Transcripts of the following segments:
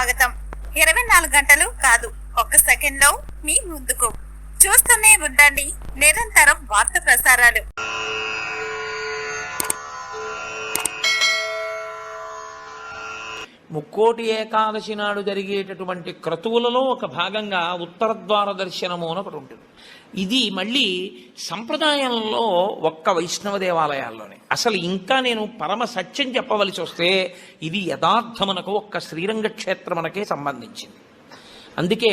స్వాగతం. 24 గంటలు కాదు, ఒక్క సెకండ్లో మీ ముందుకు. చూస్తూనే ఉండండి నిరంతరం వార్త ప్రసారాలు. ముక్కోటి ఏకాదశి నాడు జరిగేటటువంటి క్రతువులలో ఒక భాగంగా ఉత్తరద్వార దర్శనము అని ఒకటి ఉంటుంది. ఇది మళ్ళీ సంప్రదాయంలో ఒక్క వైష్ణవ దేవాలయాల్లోనే. అసలు ఇంకా నేను పరమ సత్యం చెప్పవలసి వస్తే ఇది యథార్థమునకు ఒక్క శ్రీరంగ క్షేత్రమునకే సంబంధించింది. అందుకే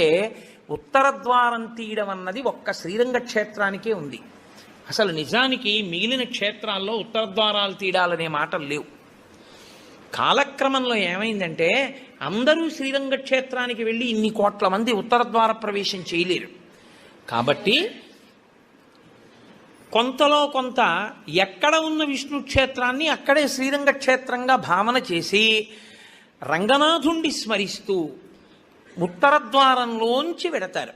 ఉత్తరద్వారం తీయడం అన్నది ఒక్క శ్రీరంగ క్షేత్రానికే ఉంది. అసలు నిజానికి మిగిలిన క్షేత్రాల్లో ఉత్తరద్వారాలు తీయడాలనే మాటలు లేవు. కాలక్రమంలో ఏమైందంటే అందరూ శ్రీరంగ క్షేత్రానికి వెళ్ళి ఇన్ని కోట్ల మంది ఉత్తరద్వార ప్రవేశం చేయలేరు. కాబట్టి కొంతలో కొంత ఎక్కడ ఉన్న విష్ణు క్షేత్రాన్ని అక్కడే శ్రీరంగ క్షేత్రంగా భావన చేసి రంగనాథుణ్ణి స్మరిస్తూ ఉత్తరద్వారంలోంచి వెడతారు.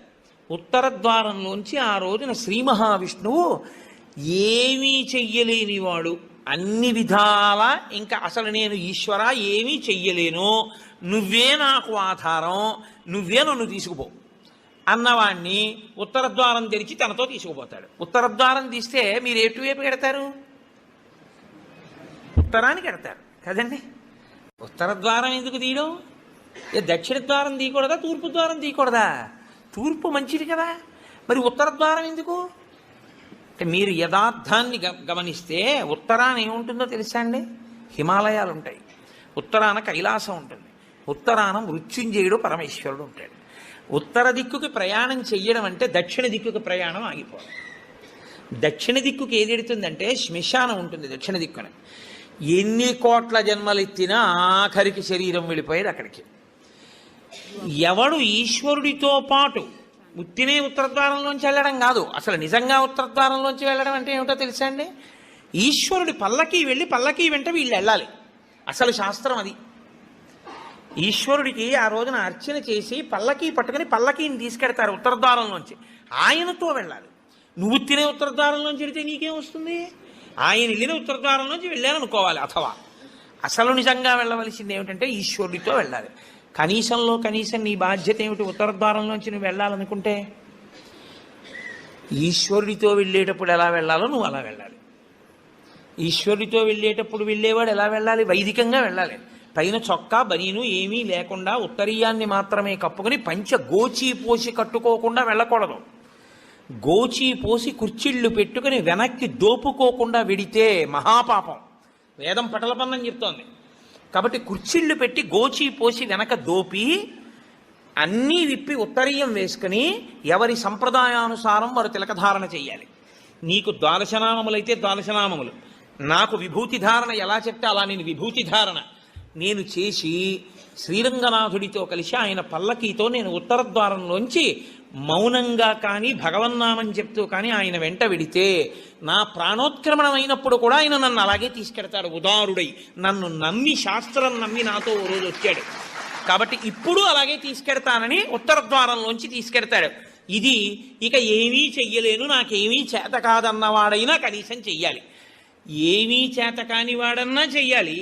ఉత్తరద్వారంలోంచి ఆ రోజున శ్రీ మహావిష్ణువు ఏమీ చెయ్యలేనివాడు, అన్ని విధాల ఇంకా అసలు నేను ఈశ్వర ఏమీ చెయ్యలేను, నువ్వే నాకు ఆధారం, నువ్వే నన్ను తీసుకుపో అన్నవాణ్ణి ఉత్తరద్వారం తెరిచి తనతో తీసుకుపోతాడు. ఉత్తరద్వారం తీస్తే మీరు ఎటువైపు ఎడతారు? ఉత్తరానికి ఎడతారు కదండి. ఉత్తరద్వారం ఎందుకు తీయడం? దక్షిణ ద్వారం తీయకూడదా, తూర్పు ద్వారం తీయకూడదా? తూర్పు మంచిది కదా, మరి ఉత్తరద్వారం ఎందుకు? అంటే మీరు యథార్థాన్ని గమనిస్తే ఉత్తరాన ఏముంటుందో తెలుసా అండి? హిమాలయాలు ఉంటాయి, ఉత్తరాన కైలాసం ఉంటుంది, ఉత్తరాన మృత్యుంజయుడు పరమేశ్వరుడు ఉంటాడు. ఉత్తర దిక్కుకి ప్రయాణం చెయ్యడం అంటే దక్షిణ దిక్కుకి ప్రయాణం ఆగిపోవడం. దక్షిణ దిక్కుకి ఏది ఎడుతుందంటే శ్మశానం ఉంటుంది దక్షిణ దిక్కున. ఎన్ని కోట్ల జన్మలెత్తినా ఆఖరికి శరీరం వెళ్ళిపోయేది అక్కడికి. ఎవడు ఈశ్వరుడితో పాటు ఉత్తినే ఉత్తరద్వారంలోంచి వెళ్ళడం కాదు, అసలు నిజంగా ఉత్తరద్వారంలోంచి వెళ్ళడం అంటే ఏమిటో తెలుసా అండి? ఈశ్వరుడి పల్లకి వెళ్ళి పల్లకి వెంట వీళ్ళు వెళ్ళాలి. అసలు శాస్త్రం అది. ఈశ్వరుడికి ఆ రోజున అర్చన చేసి పల్లకి పట్టుకుని పల్లకీని తీసుకెడతారు ఉత్తరద్వారంలోంచి. ఆయనతో వెళ్ళాలి. నువ్వు తినే ఉత్తరద్వారంలోంచి వెళితే నీకేం వస్తుంది? ఆయన వెళ్ళిన ఉత్తరద్వారంలోంచి వెళ్ళాలనుకోవాలి. అథవా అసలు నిజంగా వెళ్ళవలసింది ఏమిటంటే ఈశ్వరుడితో వెళ్ళాలి. కనీసంలో కనీసం నీ బాధ్యత ఏమిటి? ఉత్తరద్వారంలోంచి నువ్వు వెళ్ళాలనుకుంటే ఈశ్వరుడితో వెళ్ళేటప్పుడు ఎలా వెళ్ళాలో నువ్వు అలా వెళ్ళాలి. ఈశ్వరుడితో వెళ్ళేటప్పుడు వెళ్ళేవాడు ఎలా వెళ్ళాలి? వైదికంగా వెళ్ళాలి. పైన చొక్కా బనీను ఏమీ లేకుండా ఉత్తరీయాన్ని మాత్రమే కప్పుకొని పంచ గోచీ పోసి కట్టుకోకుండా వెళ్ళకూడదు. గోచీ పోసి కుర్చీళ్ళు పెట్టుకుని వెనక్కి దోపుకోకుండా వెడితే మహాపాపం. వేదం పటలపన్నం చెప్తోంది. కాబట్టి కుర్చీళ్ళు పెట్టి గోచీ పోసి వెనక దోపి అన్నీ విప్పి ఉత్తరీయం వేసుకుని ఎవరి సంప్రదాయానుసారం వారు తిలకధారణ చెయ్యాలి. నీకు ద్వాదశనామములైతే ద్వాదశనామములు, నాకు విభూతి ధారణ ఎలా చెప్తే అలా నేను విభూతి ధారణ నేను చేసి శ్రీరంగనాథుడితో కలిసి ఆయన పల్లకీతో నేను ఉత్తరద్వారంలోంచి మౌనంగా కానీ భగవన్నామని చెప్తూ కానీ ఆయన వెంట వెడితే నా ప్రాణోత్క్రమణం అయినప్పుడు కూడా ఆయన నన్ను అలాగే తీసుకెడతాడు. ఉదారుడై నన్ను నమ్మి, శాస్త్రం నమ్మి నాతో ఓ రోజు వచ్చాడు కాబట్టి ఇప్పుడు అలాగే తీసుకెడతానని ఉత్తరద్వారంలోంచి తీసుకెడతాడు. ఇది ఇక ఏమీ చెయ్యలేను, నాకేమీ చేత కాదన్నవాడైనా కనీసం చెయ్యాలి. ఏమీ చేత కాని వాడన్నా చెయ్యాలి.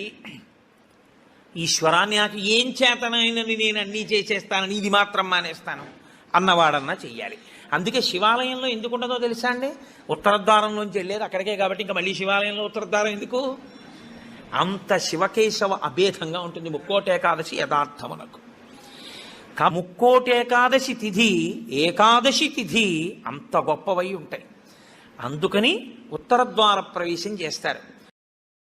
ఈశ్వరాన్ని నాకు ఏం చేతనైనని నేను అన్నీ చేసేస్తానని ఇది మాత్రం మానేస్తాను అన్నవాడన్నా చెయ్యాలి. అందుకే శివాలయంలో ఎందుకు ఉండదో తెలుసా అండి? ఉత్తరద్వారంలోంచి వెళ్ళేది అక్కడికే కాబట్టి ఇంకా మళ్ళీ శివాలయంలో ఉత్తరద్వారం ఎందుకు? అంత శివకేశవ అభేదంగా ఉంటుంది ముక్కోటి ఏకాదశి యథార్థమునకు. ముక్కోటి ఏకాదశి తిథి, ఏకాదశి తిథి అంత గొప్పవై ఉంటాయి. అందుకని ఉత్తరద్వార ప్రవేశం చేస్తారు.